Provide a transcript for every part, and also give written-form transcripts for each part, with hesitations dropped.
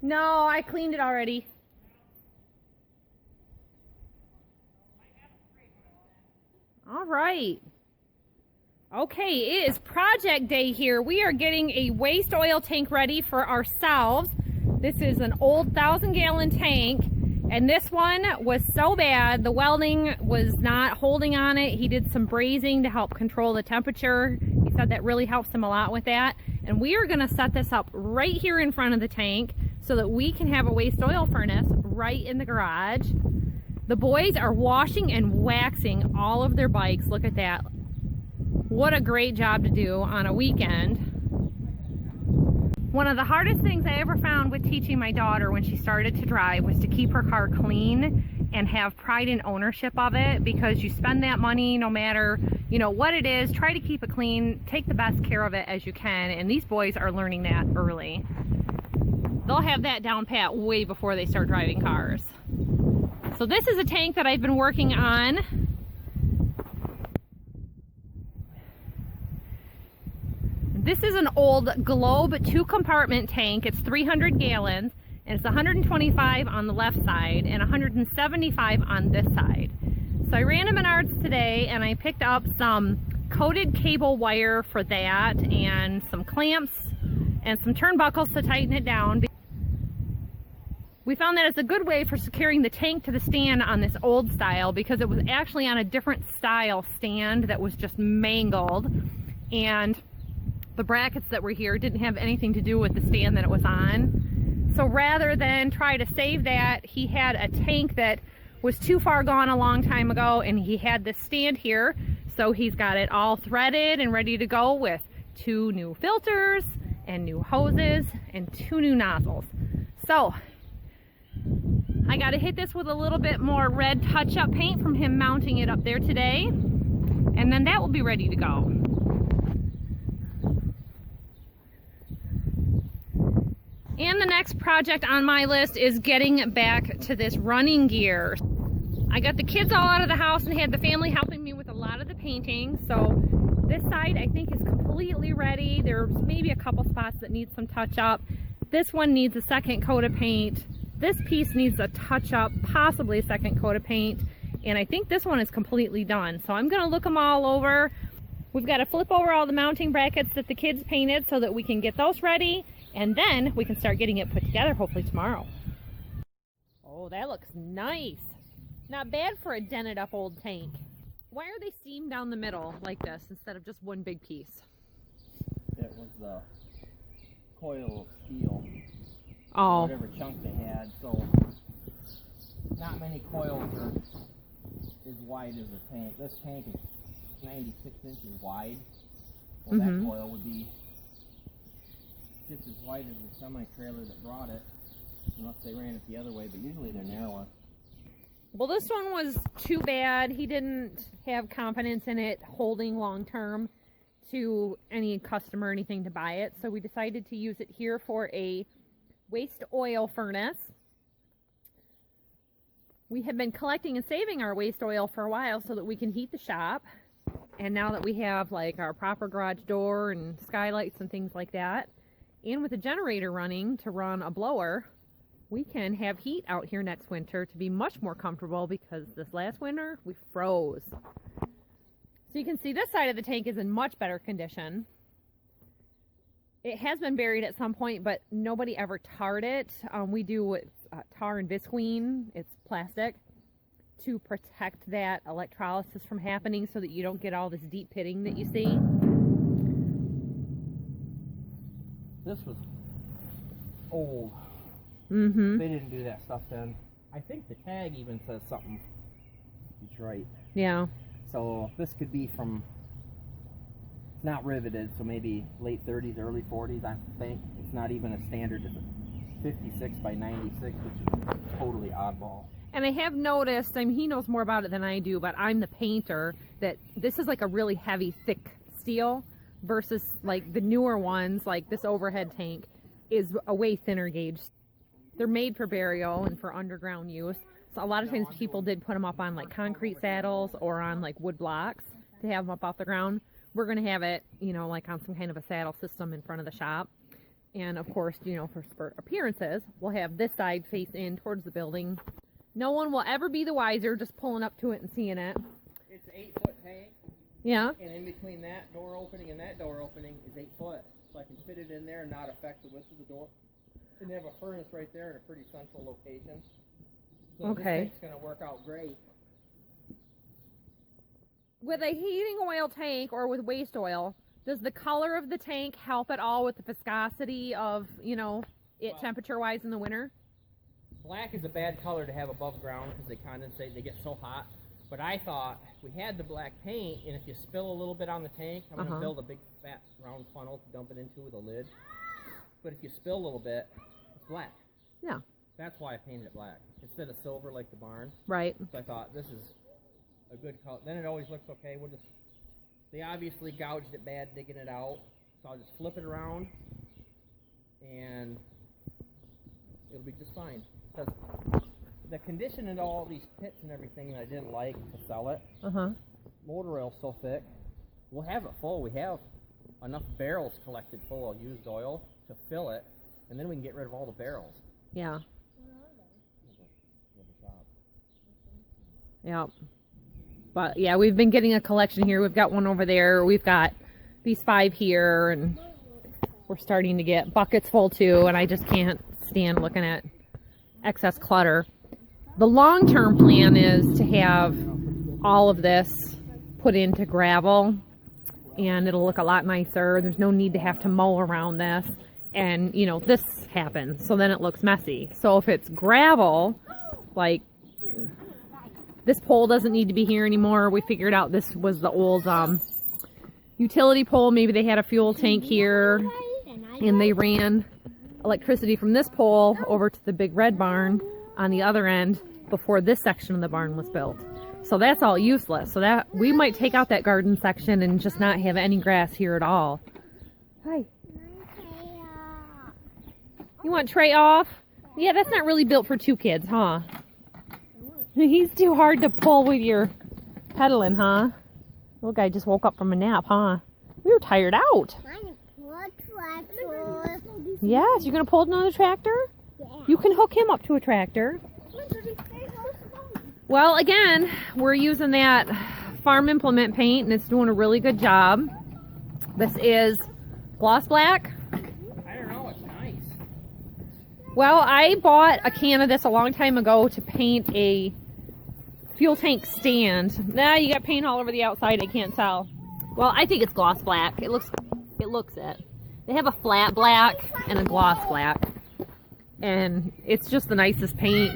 No, I cleaned it already. All right. Okay, it is project day here. We are getting a waste oil tank ready for ourselves. This is an old 1,000-gallon tank, and this one was so bad, the welding was not holding on it. He did some brazing to help control the temperature. He said that really helps him a lot with that. And we are gonna set this up right here in front of the tank so that we can have a waste oil furnace right in the garage. The boys are washing and waxing all of their bikes. Look at that. What a great job to do on a weekend. One of the hardest things I ever found with teaching my daughter when she started to drive was to keep her car clean and have pride and ownership of it, because you spend that money no matter, you know, what it is. Try to keep it clean, take the best care of it as you can, and these boys are learning that early. They'll have that down pat way before they start driving cars. So this is a tank that I've been working on. This is an old Globe 2-compartment tank. It's 300 gallons, and it's 125 on the left side and 175 on this side. So I ran to Menards today and I picked up some coated cable wire for that and some clamps and some turnbuckles to tighten it down. We found that it's a good way for securing the tank to the stand on this old style, because it was actually on a different style stand that was just mangled, and the brackets that were here didn't have anything to do with the stand that it was on. So rather than try to save that, he had a tank that was too far gone a long time ago, and he had this stand here. So he's got it all threaded and ready to go with 2 new filters and new hoses and 2 new nozzles. So I got to hit this with a little bit more red touch-up paint from him mounting it up there today, and then that will be ready to go. And the next project on my list is getting back to this running gear. I got the kids all out of the house and had the family helping me with a lot of the painting. So this side I think is completely ready. There's maybe a couple spots that need some touch up. This one needs a second coat of paint. This piece needs a touch up, possibly a second coat of paint. And I think this one is completely done. So I'm gonna look them all over. We've got to flip over all the mounting brackets that the kids painted so that we can get those ready. And then we can start getting it put together hopefully tomorrow. Oh, that looks nice. Not bad for a dented up old tank. Why are they seamed down the middle like this instead of just one big piece? It was the coil of steel. Oh. Whatever chunk they had. So not many coils are as wide as the tank. This tank is 96 inches wide. Well, that coil would be just as wide as the semi-trailer that brought it, unless they ran it the other way, but usually they're narrower. Well, this one was too bad. He didn't have confidence in it holding long term to any customer or anything to buy it, so we decided to use it here for a waste oil furnace. We have been collecting and saving our waste oil for a while so that we can heat the shop, and now that we have like our proper garage door and skylights and things like that, and with a generator running to run a blower, we can have heat out here next winter to be much more comfortable, because this last winter we froze. So you can see this side of the tank is in much better condition. It has been buried at some point, but nobody ever tarred it. We do with tar and visqueen, it's plastic, to protect that electrolysis from happening so that you don't get all this deep pitting that you see. This was old. They They didn't do that stuff then. I think the tag even says something Detroit. Yeah. So this could be from, it's not riveted, so maybe late 30s, early 40s, I think. It's not even a standard, it's a 56 by 96, which is totally oddball. And I have noticed, I mean, he knows more about it than I do, but I'm the painter, that this is like a really heavy, thick steel versus like the newer ones, like this overhead tank is a way thinner gauge. They're made for burial and for underground use. So a lot of times people did put them up on like concrete saddles or on like wood blocks to have them up off the ground. We're going to have it, you know, like on some kind of a saddle system in front of the shop. And of course, you know, for appearances, we'll have this side face in towards the building. No one will ever be the wiser just pulling up to it and seeing it. It's an 8-foot tank. Yeah. And in between that door opening and that door opening is 8 foot. So I can fit it in there and not affect the width of the door. And they have a furnace right there in a pretty central location. So this tank's going to work out great. With a heating oil tank or with waste oil, does the color of the tank help at all with the viscosity of, you know, temperature-wise in the winter? Black is a bad color to have above ground because they condensate, they get so hot. But I thought we had the black paint, and if you spill a little bit on the tank, I'm going to build a big fat round funnel to dump it into with a lid. But if you spill a little bit, it's black. Yeah. That's why I painted it black instead of silver like the barn. Right. So I thought this is a good color. Then it always looks okay. We'll just, they obviously gouged it bad digging it out, so I'll just flip it around, and it'll be just fine. Because the condition in all these pits and everything that I didn't like to sell it, motor oil's so thick, we'll have it full. We have enough barrels collected full of used oil to fill it, and then we can get rid of all the barrels. Yeah. Yep. But yeah, we've been getting a collection here. We've got one over there. We've got these 5 here, and we're starting to get buckets full too, and I just can't stand looking at excess clutter. The long-term plan is to have all of this put into gravel, and it'll look a lot nicer. There's no need to have to mow around this, and you know, this happens, so then it looks messy. So if it's gravel, like this pole doesn't need to be here anymore. We figured out this was the old utility pole. Maybe they had a fuel tank here, and they ran electricity from this pole over to the big red barn on the other end before this section of the barn was built. So that's all useless. So that we might take out that garden section and just not have any grass here at all. Hi. You want Trey off? Yeah, that's not really built for 2 kids, huh? He's too hard to pull with your pedaling, huh? Little guy just woke up from a nap, huh? We were tired out. Yes, you're going to pull another tractor? Yeah. You can hook him up to a tractor. Well, again, we're using that farm implement paint, and it's doing a really good job. This is gloss black. I don't know, it's nice. Well, I bought a can of this a long time ago to paint a fuel tank stand. Nah, you got paint all over the outside, I can't tell. Well, I think it's gloss black. It looks it. They have a flat black and a gloss black, and it's just the nicest paint.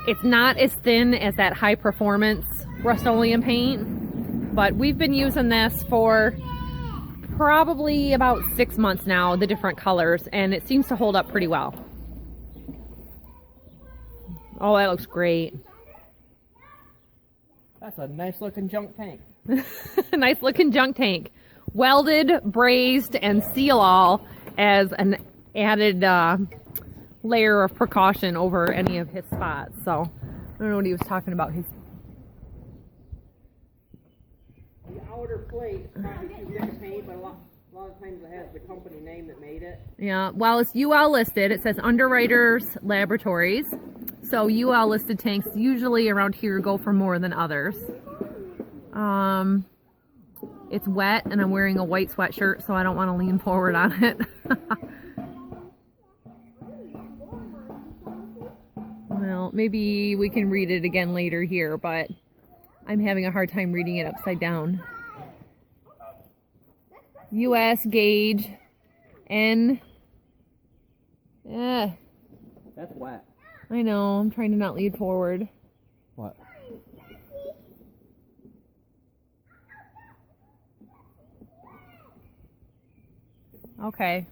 It's not as thin as that high performance Rust-Oleum paint, but we've been using this for probably about 6 months now, the different colors, and it seems to hold up pretty well. Oh, that looks great. That's a nice looking junk tank. Nice looking junk tank. Welded, brazed, and seal all as an added layer of precaution over any of his spots. So I don't know what he was talking about. The outer plate is probably too thick of paint, but a lot of times it has the company name that made it. Yeah, well, it's UL listed. It says Underwriters Laboratories. So UL listed tanks usually around here go for more than others. It's wet, and I'm wearing a white sweatshirt, so I don't want to lean forward on it. Well, maybe we can read it again later here, but I'm having a hard time reading it upside down. US gauge N. That's wet. I know, I'm trying to not lean forward. What? Okay.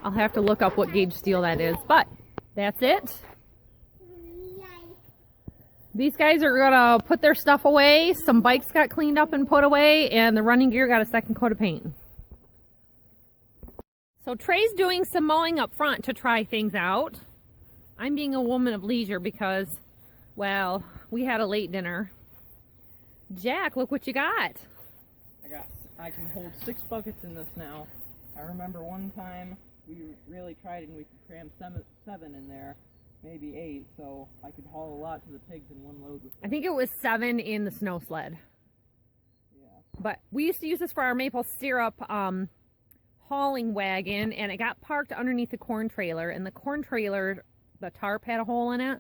I'll have to look up what gauge steel that is, but that's it. These guys are gonna put their stuff away. Some bikes got cleaned up and put away, and the running gear got a second coat of paint. So Trey's doing some mowing up front to try things out. I'm being a woman of leisure because, well, we had a late dinner. Jack, look what you got. I can hold 6 buckets in this now. I remember one time we really tried and we could cram seven in there, maybe 8, so I could haul a lot to the pigs in one load. I think it was 7 in the snow sled. Yeah. But we used to use this for our maple syrup hauling wagon, and it got parked underneath the corn trailer, and the corn trailer, the tarp had a hole in it,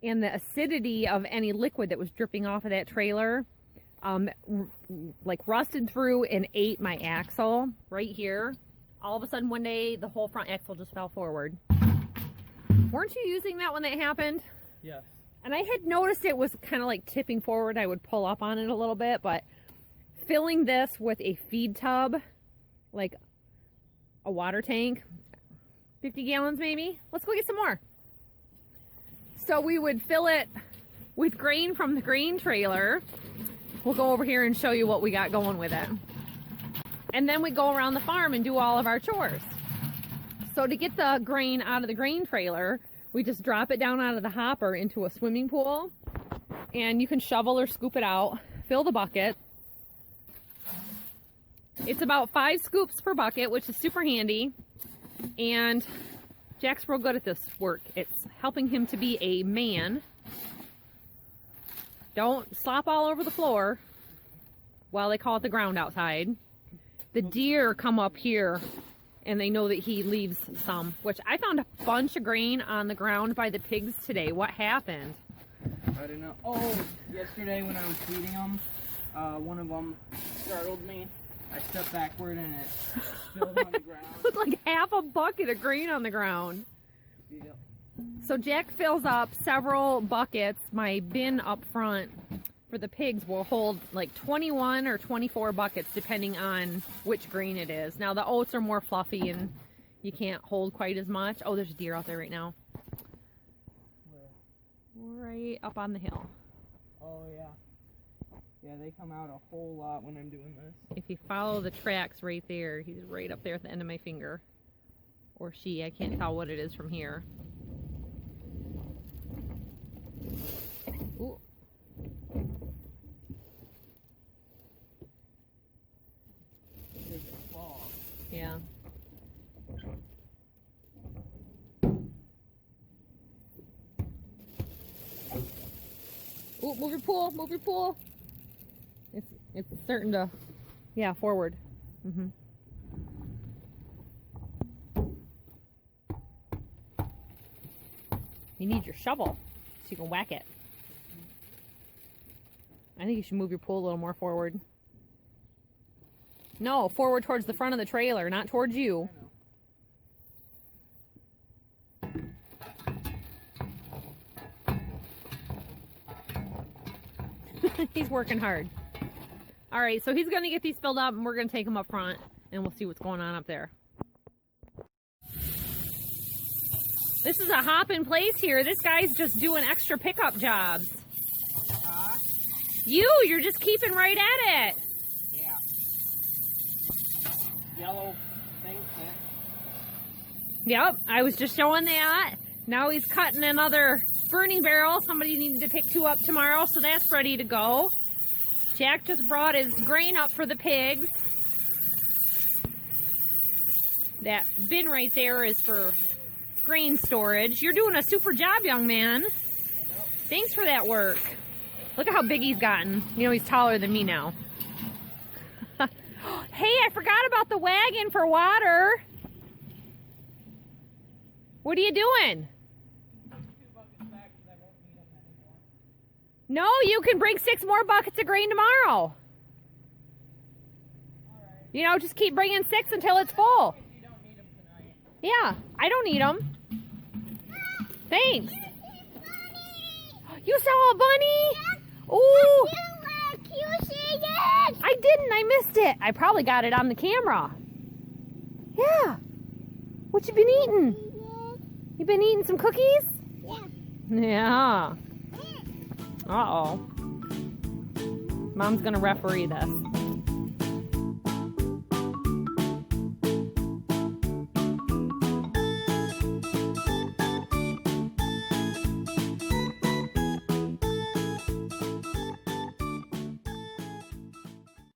and the acidity of any liquid that was dripping off of that trailer like rusted through and ate my axle right here. All of a sudden one day the whole front axle just fell forward. Weren't you using that when that happened? Yes. And I had noticed it was kind of like tipping forward. I would pull up on it a little bit, but filling this with a feed tub, like a water tank, 50 gallons maybe. Let's go get some more. So we would fill it with grain from the grain trailer. We'll go over here and show you what we got going with it. And then we go around the farm and do all of our chores. So to get the grain out of the grain trailer, we just drop it down out of the hopper into a swimming pool. And you can shovel or scoop it out, fill the bucket. It's about 5 scoops per bucket, which is super handy. And Jack's real good at this work. It's helping him to be a man. Don't slop all over the floor. Well, they call it the ground outside. The deer come up here and they know that he leaves some, which I found a bunch of grain on the ground by the pigs today. What happened? I don't know. Oh, yesterday when I was feeding them, one of them startled me. I stepped backward and it spilled on the ground. With like half a bucket of grain on the ground. Yep. So Jack fills up several buckets. My bin up front for the pigs will hold like 21 or 24 buckets depending on which grain it is. Now the oats are more fluffy and you can't hold quite as much. Oh, there's a deer out there right now. Where? Right up on the hill. Oh yeah. Yeah, they come out a whole lot when I'm doing this. If you follow the tracks right there, he's right up there at the end of my finger. Or she, I can't tell what it is from here. Ooh. There's a fog. Yeah. Ooh, move your pool, move your pool. It's starting to, yeah, forward. Mm-hmm. You need your shovel so you can whack it. I think you should move your pool a little more forward. No, forward towards the front of the trailer, not towards you. He's working hard. All right, so he's going to get these filled up and we're going to take them up front and we'll see what's going on up there. This is a hopping place here. This guy's just doing extra pickup jobs. You're just keeping right at it. Yeah. Yellow thing fit. Yep, I was just showing that. Now he's cutting another burning barrel. Somebody needed to pick 2 up tomorrow, so that's ready to go. Jack just brought his grain up for the pigs. That bin right there is for grain storage. You're doing a super job, young man. Thanks for that work. Look at how big he's gotten. You know, he's taller than me now. Hey, I forgot about the wagon for water. What are you doing? No, you can bring 6 more buckets of grain tomorrow. You know, just keep bringing 6 until it's full. You don't need them tonight. Yeah, I don't need them. Thanks. You saw a bunny? Ooh. You see it? I didn't. I missed it. I probably got it on the camera. Yeah. What you been eating? You been eating some cookies? Yeah. Yeah. Uh-oh. Mom's gonna referee this.